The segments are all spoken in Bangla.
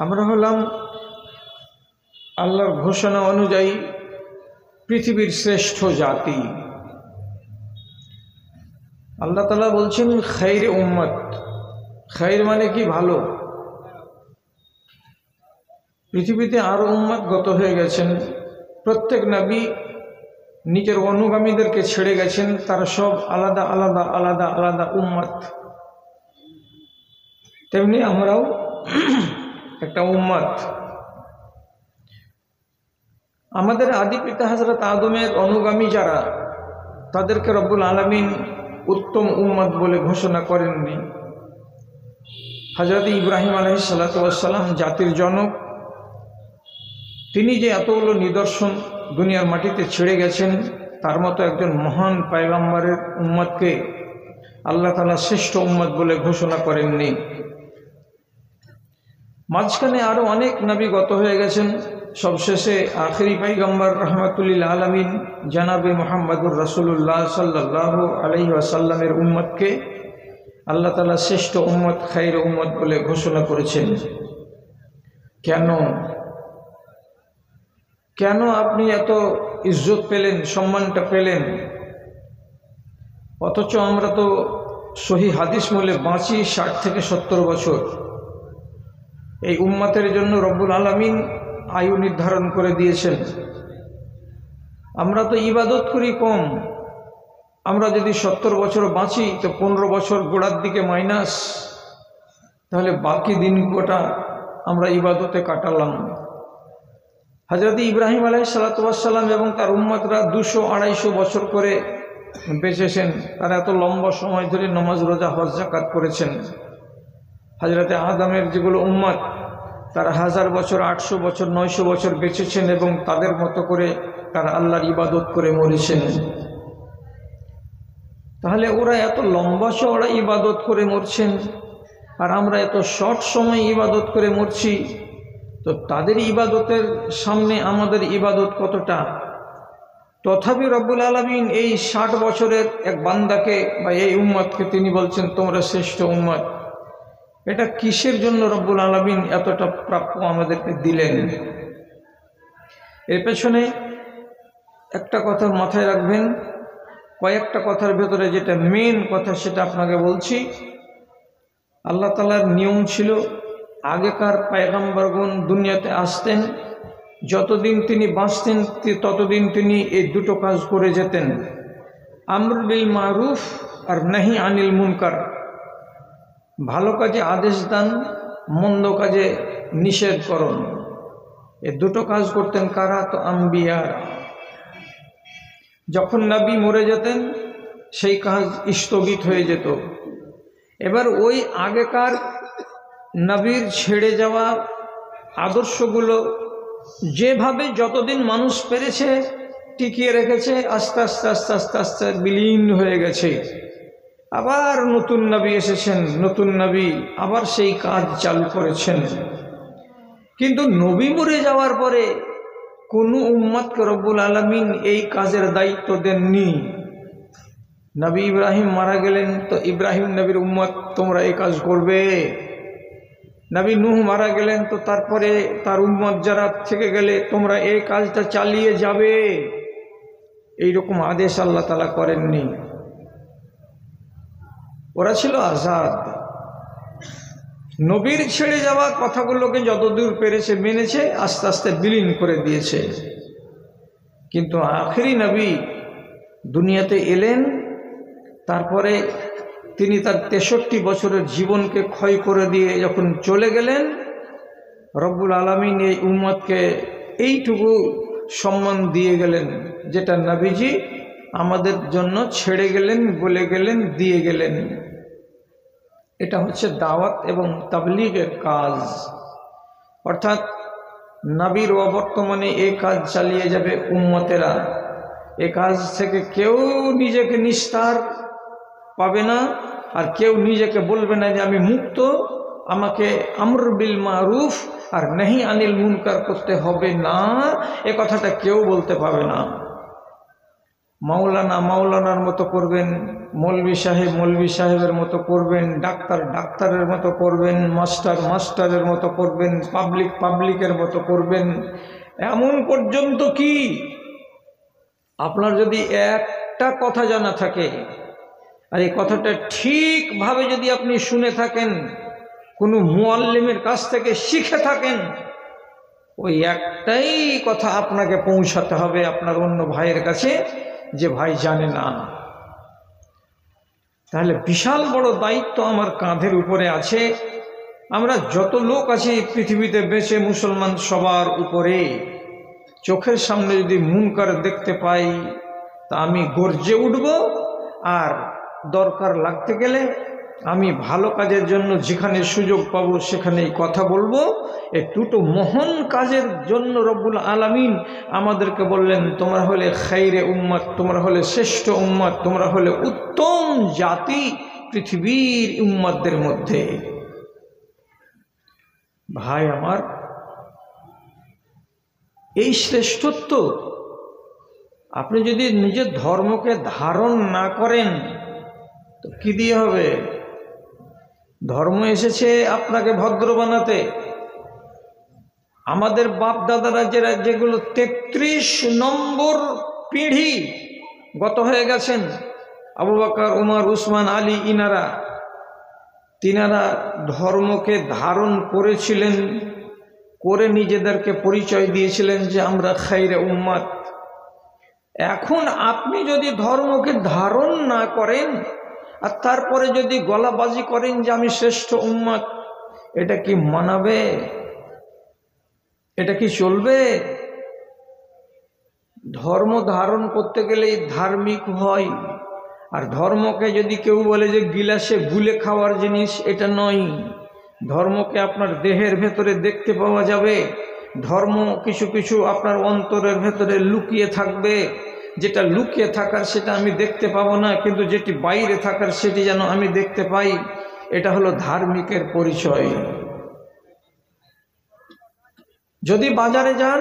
আমরা হলাম আল্লাহর ঘোষণা অনুযায়ী পৃথিবীর শ্রেষ্ঠ জাতি। আল্লাহ তাআলা বলছেন খায়র উম্মত। খায়র মানে কি? ভালো। পৃথিবীতে আরো উম্মত গত হয়ে গেছেন, প্রত্যেক নবী নিজের অনুগামীদেরকে ছেড়ে গেছেন, তারা সব আলাদা আলাদা আলাদা আলাদা উম্মত। তেমনি আমরাও একটা উম্মত। আমাদের আদি পিতা হযরত আদমের অনুগামী যারা, তাদেরকে রব্বুল আলামিন উত্তম উম্মত বলে ঘোষণা করেননি। হযরত ইব্রাহিম আলাইহিস সালাতু ওয়াস সালাম জাতির জনক, তিনি যে এতগুলো নিদর্শন দুনিয়ার মাটিতে ছেড়ে গেছেন, তার মতো একজন মহান পয়গম্বরের উম্মতকে আল্লাহ তাআলা শ্রেষ্ঠ উম্মত বলে ঘোষণা করেননি। মাঝখানে আরো অনেক নবী গত হয়ে গেছেন, সবশেষে আখেরি পয়গম্বর রহমাতুল্লিল আলামিন জনাবে মুহাম্মদুর রাসূলুল্লাহ সাল্লাল্লাহু আলাইহি ওয়াসাল্লামের উম্মতকে আল্লাহ তাআলা শ্রেষ্ঠ উম্মত, খায়র উম্মত বলে ঘোষণা করেছেন। কেন কেন আপনি এত ইজ্জত পেলেন, সম্মানটা পেলেন? অথচ আমরা তো সহি হাদিস মূলে বাঁচি 60 থেকে 70 বছর। এই উম্মতের জন্য রব্বুল আলামিন আয়ু নির্ধারণ করে দিয়েছেন। আমরা তো ইবাদত করি কম। আমরা যদি 70 বছর বাঁচি তো 15 বছর গোড়ার দিকে মাইনাস, তাহলে বাকি দিন গোটা আমরা ইবাদতে কাটালাম। হযরত ইব্রাহিম আলাইহিস সালাতু ওয়াস সালাম এবং তার উম্মতরা 200-250 বছর করে বেঁচেছেন। তারা এত লম্বা সময় ধরে নামাজ, রোজা, হজ, যাকাত করেছেন। হযরত আদমের যেগুলো উম্মত, তারা 1000 বছর, 800 বছর, 900 বছর বেঁচেছেন এবং তাদের মতো করে তারা আল্লাহর ইবাদত করে মরেছেন। তাহলে ওরা এত লম্বা চওড়া ইবাদত করে মরছেন, আর আমরা এত শর্ট সময় ইবাদত করে মরছি। তো তাদের ইবাদতের সামনে আমাদের ইবাদত কতটা? তথাপি রব্বুল আলামিন এই 60 বছরের এক বান্দাকে বা এই উম্মতকে তিনি বলছেন তোমরা শ্রেষ্ঠ উম্মত। এটা কিসের জন্য রব্বুল আলামিন এতটা প্রাপ্য আমাদেরকে দিলেন? এর পেছনে একটা কথা মাথায় রাখবেন। কয়েকটা কথার ভেতরে যেটা মেন কথা সেটা আপনাকে বলছি। আল্লাহ তাআলার নিয়ম ছিল, আগেকার পয়গম্বরগণ দুনিয়াতে আসতেন, যতদিন তিনি বাঁচতেন ততদিন তিনি এই দুটো কাজ করে যেতেন, আমর বিল মারুফ আর নাহি আনিল মুনকার। ভালো কাজে আদেশ দান, মন্দ কাজে নিষেধ করুন। এই দুটো কাজ করতেন কারা? তো আম্বিয়া। যখন নবী মরে যেতেন সেই কাজ স্থগিত হয়ে যেত। এবার ওই আগেকার নবীর ছেড়ে যাওয়া আদর্শগুলো যেভাবে যতদিন মানুষ পেরেছে টিকিয়ে রেখেছে, আস্তে আস্তে আস্তে আস্তে আস্তে বিলীন হয়ে গেছে। আবার নতুন নবী এসেছেন, নতুন নবী আবার সেই কাজ চালু করেছেন। কিন্তু নবী মরে যাওয়ার পরে কোন উম্মতকে রব্বুল আলামিন এই কাজের দায়িত্ব দেননি। নবী ইব্রাহিম মারা গেলেন, তো ইব্রাহিম নবীর উম্মত তোমরা এই কাজ করবে। নবী নূহ মারা গেলেন, তো তারপরে তার উম্মত যারা থেকে গেলে তোমরা এই কাজটা চালিয়ে যাবে। এইরকম আদেশ আল্লাহ তাআলা করেননি। ওরা ছিল আজাদ। নবীর ছেড়ে যাওয়া কথাগুলোকে যতদূর পেরেছে মেনেছে, আস্তে আস্তে বিলীন করে দিয়েছে। কিন্তু আখেরি নবী দুনিয়াতে এলেন, তারপরে তিনি তার 63 বছরের জীবনকে ক্ষয় করে দিয়ে যখন চলে গেলেন, রব্বুল আলামিন এই উম্মতকে এইটুকু সম্মান দিয়ে গেলেন, যেটা নবীজি আমাদের জন্য ছেড়ে গেলেন, বলে গেলেন, দিয়ে গেলেন। এটা হচ্ছে দাওয়াত এবং তাবলীগের কাজ। অর্থাৎ নবীর অবর্তমানে এই কাজ চালিয়ে যাবে উম্মতেরা। এই কাজ থেকে কেউ নিজেকে নিস্তার পাবে না, আর কেউ নিজেকে বলবে না যে আমি মুক্ত, আমাকে আমর বিল মারুফ আর নাহি আনিল মুনকার করতে হবে না। এ কথাটা কেউ বলতে পারবে না। মাওলানার মতো করবেন, মৌলভী সাহেবের মতো করবেন, ডাক্তারের মতো করবেন, মাস্টারের মতো করবেন, পাবলিকের মতো করবেন। এমন পর্যন্ত কি আপনার যদি একটা কথা জানা থাকে আর এই কথাটা ঠিকভাবে যদি আপনি শুনে থাকেন, কোনো মুআল্লিমের কাছ থেকে শিখে থাকেন, ওই একটাই কথা আপনাকে পৌঁছাতে হবে আপনার অন্য ভাইয়ের কাছে, যে ভাই জানে না। তাহলে বিশাল বড় দায়িত্ব আমার কাঁধের উপরে আছে। আমরা যত লোক আছি পৃথিবীতে বেঁচে, মুসলমান সবার উপরে চোখের সামনে যদি মুনকার দেখতে পাই তা আমি গর্জে উঠব, আর দরকার লাগতে গেলে আমি ভালো কাজের জন্য যেখানে সুযোগ পাবো সেখানেই কথা বলবো। এই দুটো মহান কাজের জন্য রব্বুল আলামিন আমাদেরকে বললেন, তোমরা হলে খাইরে উম্মত, তোমরা হলে শ্রেষ্ঠ উম্মত, তোমরা হলে উত্তম জাতি পৃথিবীর উম্মতদের মধ্যে। ভাই আমার, এই শ্রেষ্ঠত্ব আপনি যদি নিজের ধর্মকে ধারণ না করেন তো কি দিয়ে হবে? ধর্ম এসেছে আপনাকে ভদ্র বানাতে। আমাদের বাপ দাদারা যেগুলো 33 নম্বর পিঢ়ি গত হয়ে গেছেন, আবু বকর, উমর, উসমান, আলী, তিনারা ধর্মকে ধারণ করেছিলেন, করে নিজেদেরকে পরিচয় দিয়েছিলেন যে আমরা খাইরে উম্মত। এখন আপনি যদি ধর্মকে ধারণ না করেন আর তারপরে যদি গলাবাজি করেন যে আমি শ্রেষ্ঠ উম্মত, এটা কি মানাবে? এটা কি চলবে? ধর্ম ধারণ করতে গেলেই ধার্মিক হয়। আর ধর্মকে যদি কেউ বলে যে গিলাসে গুলে খাওয়ার জিনিস, এটা নয়। ধর্মকে আপনার দেহের ভেতরে দেখতে পাওয়া যাবে। ধর্ম কিছু কিছু আপনার অন্তরের ভেতরে লুকিয়ে থাকবে। যেটা লুকিয়ে থাকার সেটা আমি দেখতে পাবো না, কিন্তু যেটি বাইরে থাকার সেটি যেন আমি দেখতে পাই। এটা হলো ধার্মিকের পরিচয়। যদি বাজারে যান,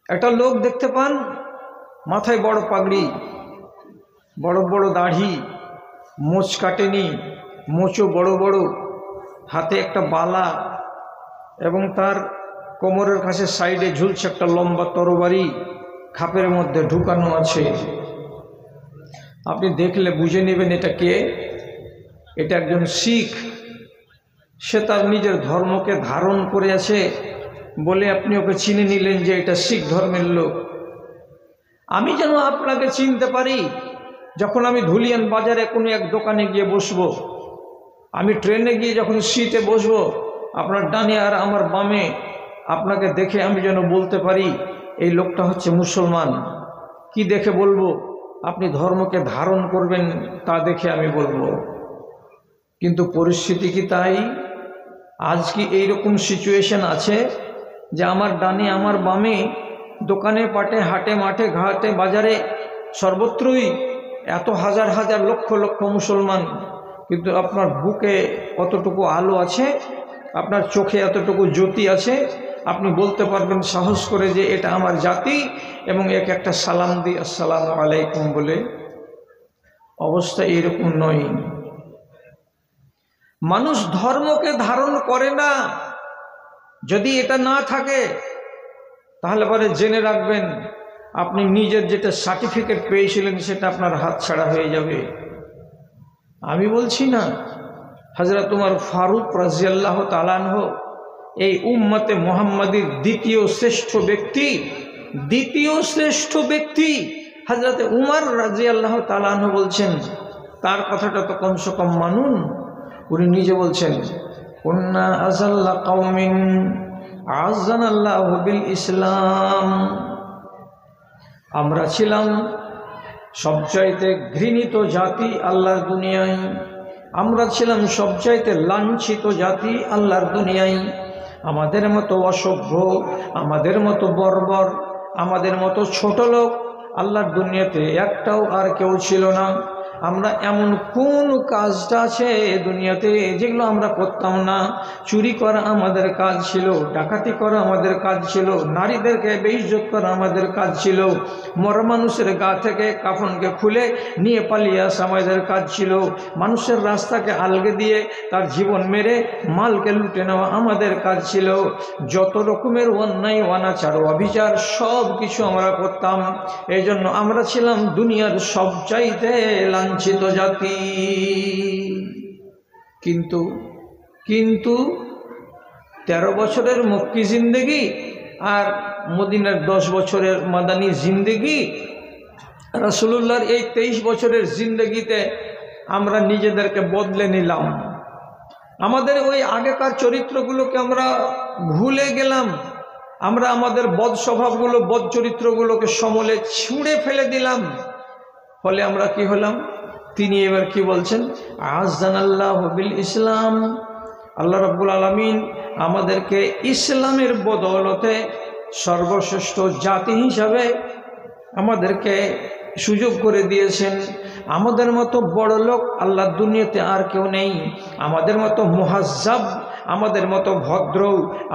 একটা লোক দেখতে পান মাথায় বড় পাগড়ি, বড় বড় দাড়ি, মোচ কাটেনি, মোচও বড় বড়, হাতে একটা বালা, এবং তার কোমরের কাছে সাইডে ঝুলছে একটা লম্বা তরবারি, খাপের মধ্যে ঢুকানো আছে। আপনি দেখলে বুঝে নেবেন এটা কে। এটা একজন শিখ। সে তার নিজের ধর্মকে ধারণ করে আছে বলে আপনি ওকে চিনে নিলেন যে এটা শিখ ধর্মের লোক। আমি যেন আপনাকে চিনতে পারি, যখন আমি ধুলিয়ান বাজারে কোনো এক দোকানে গিয়ে বসবো, আমি ট্রেনে গিয়ে যখন সিটে বসবো, আপনার ডানে আর আমার বামে, আপনাকে দেখে আমি যেন বলতে পারি এই লোকটা হচ্ছে মুসলমান। কি দেখে বলবো? আপনি ধর্মকে ধারণ করবেন তা দেখে আমি বলবো। কিন্তু পরিস্থিতি কি তাই? আজ কি এইরকম সিচুয়েশন আছে যে আমার ডানে আমার বামে, দোকানে পাটে, হাটে মাঠে ঘাটে বাজারে, সর্বত্রই এত হাজার হাজার লক্ষ লক্ষ মুসলমান, কিন্তু আপনার বুকে কতটুকু আলো আছে, আপনার চোখে এতটুকু জ্যোতি আছে, আপনি বলতে পারবেন সাহস করে যে এটা আমার জাতি, এবং এক একটা সালাম দিই আসসালামু আলাইকুম বলে? অবস্থা এরকম নয়। মানুষ ধর্মকে ধারণ করে না। যদি এটা না থাকে তাহলে পরে জেনে রাখবেন আপনি নিজের যেটা সার্টিফিকেট পেয়েছিলেন সেটা আপনার হাতছাড়া হয়ে যাবে। আমি বলছি না, হযরত উমর ফারুক রাদিয়াল্লাহু তাআলা আনহু এই উম্মতে মুহাম্মাদীর দ্বিতীয় শ্রেষ্ঠ ব্যক্তি হযরত উমর রাদিয়াল্লাহু তাআলা আনহু বলছেন, তার কথাটা তো কমসে কম মানুন। উনি নিজে বলছেন, কুন্না আযাল্লা কওমিন আযানাল্লাহু বিল ইসলাম, আমরা ছিলাম সবচাইতে ঘৃণিত জাতি আল্লাহর দুনিয়ায়, আমরা ছিলাম সবচাইতে লাঞ্ছিত জাতি আল্লাহর দুনিয়ায়। আমাদের মতো অসভ্য, আমাদের মতো বর্বর, আমাদের মতো ছোট লোক আল্লাহর দুনিয়াতে একটাও আর কেউ ছিল না। আমরা এমন কোন কাজটা আছে দুনিয়াতে যেগুলো আমরা করতাম না? চুরি করা আমাদের কাজ ছিল, ডাকাতি করা আমাদের কাজ ছিল, নারীদেরকে বেইজ্জত করা আমাদের কাজ ছিল, মরা মানুষের গা থেকে কাফনকে খুলে নিয়ে পালিয়ে আসা আমাদের কাজ ছিল, মানুষের রাস্তাকে আলগে দিয়ে তার জীবন মেরে মালকে লুটে নেওয়া আমাদের কাজ ছিল। যত রকমের অন্যায় অনাচার অবিচার সব কিছু আমরা করতাম। এই জন্য আমরা ছিলাম দুনিয়ার সবচাইতে লাঞ্ছিত জাতি। কিন্তু 13 বছরের মক্কি জিন্দেগি আর মদিনার 10 বছরের মাদানী জিন্দেগি, রাসূলুল্লাহর এই 23 বছরের জিন্দেগিতে আমরা নিজেদেরকে বদলে নিলাম। আমাদের ওই আগেকার চরিত্রগুলোকে আমরা ভুলে গেলাম। আমরা আমাদের বদ স্বভাবগুলো, বদ চরিত্রগুলোকে সমূলে ছুঁড়ে ফেলে দিলাম। ফলে আমরা কি হলাম? তিনি এবার কি বলছেন? আযানাল্লাহু বিল ইসলাম। আল্লাহ রাব্বুল আলামিন আমাদেরকে ইসলামের বদৌলতে সর্বশ্রেষ্ঠ জাতি হিসাবে আমাদেরকে সুযোগ করে দিয়েছেন। আমাদের মতো বড় লোক আল্লাহর দুনিয়াতে আর কেউ নেই। আমাদের মতো মুহাজ্জাব, আমাদের মতো ভদ্র,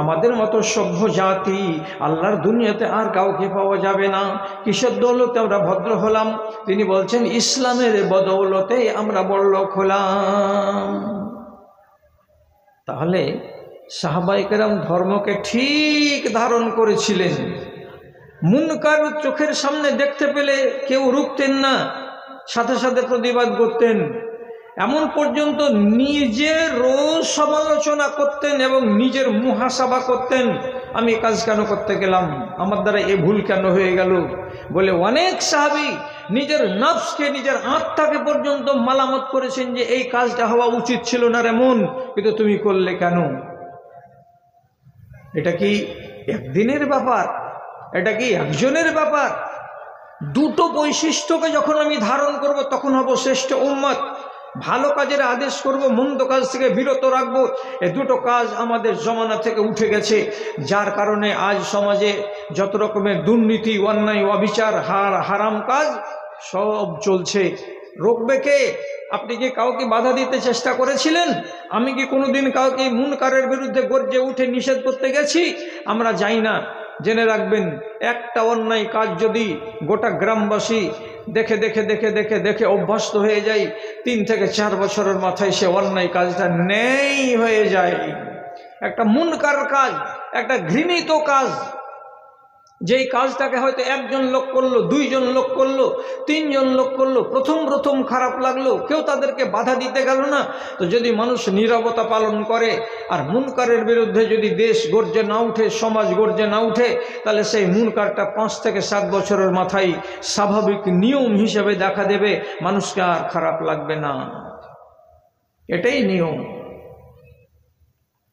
আমাদের মতো সভ্য জাতি আল্লাহর দুনিয়াতে আর কাউকে পাওয়া যাবে না। কিসের দৌলতে আমরা ভদ্র হলাম? তিনি বলছেন ইসলামের বদৌলতে আমরা বড় লোক হলাম। তাহলে সাহাবায়ে কেরাম ধর্মকে ঠিক ধারণ করেছিলেন। মুনকার চোখের সামনে দেখতে পেলে কেউ রুখতেন না, সাথে সাথে প্রতিবাদ করতেন। এমন পর্যন্ত নিজের রোজ সমালোচনা করতেন এবং নিজের মুহাসাবা করতেন, আমি কাজ কেন করতে গেলাম, আমার দ্বারা এ ভুল কেন হয়ে গেল বলে অনেক সাহাবী নিজের নফসকে, নিজের আত্মাকে পর্যন্ত মালামত করেছেন যে এই কাজটা হওয়া উচিত ছিল না রে মন, কিন্তু তুমি করলে কেন? এটা কি একদিনের ব্যাপার? এটা কি একজনের ব্যাপার? দুটো বৈশিষ্ট্যকে যখন আমি ধারণ করব তখন হব শ্রেষ্ঠ উম্মত। ভালো কাজের আদেশ করব, মন্দ কাজ থেকে বিরত রাখবো। এই দুটো কাজ আমাদের জমানা থেকে উঠে গেছে, যার কারণে আজ সমাজে যত রকমের দুর্নীতি, অন্যায়, অবিচার, হারাম কাজ সব চলছে। রোকবে কে? আপনি কি কাউকে বাধা দিতে চেষ্টা করেছিলেন? আমি কি কোনোদিন কাউকে মুনকারের বিরুদ্ধে গর্জে উঠে নিষেধ করতে গেছি? আমরা যাই না। জেনে রাখবেন, একটা অন্যায় কাজ যদি গোটা গ্রামবাসী দেখে দেখে দেখে দেখে দেখে অভ্যস্ত হয়ে যায়, 3 থেকে 4 বছরের মাথায় সে অন্যায় কাজটা নেই হয়ে যায়। একটা মুনকার কাজ, একটা ঘৃণিত কাজ, যেই কাজটাকে হয়তো একজন লোক করলো, 2 জন লোক করলো, 3 জন লোক করলো, প্রথম খারাপ লাগলো, কেউ তাদেরকে বাধা দিতে গেল না। তো যদি মানুষ নীরবতা পালন করে আর মুনকারের বিরুদ্ধে যদি দেশ গর্জে না উঠে, সমাজ গর্জে না উঠে, তাহলে সেই মুনকারটা 5 থেকে 7 বছরের মাথায় স্বাভাবিক নিয়ম হিসেবে দেখা দেবে, মানুষকে আর খারাপ লাগবে না। এটাই নিয়ম।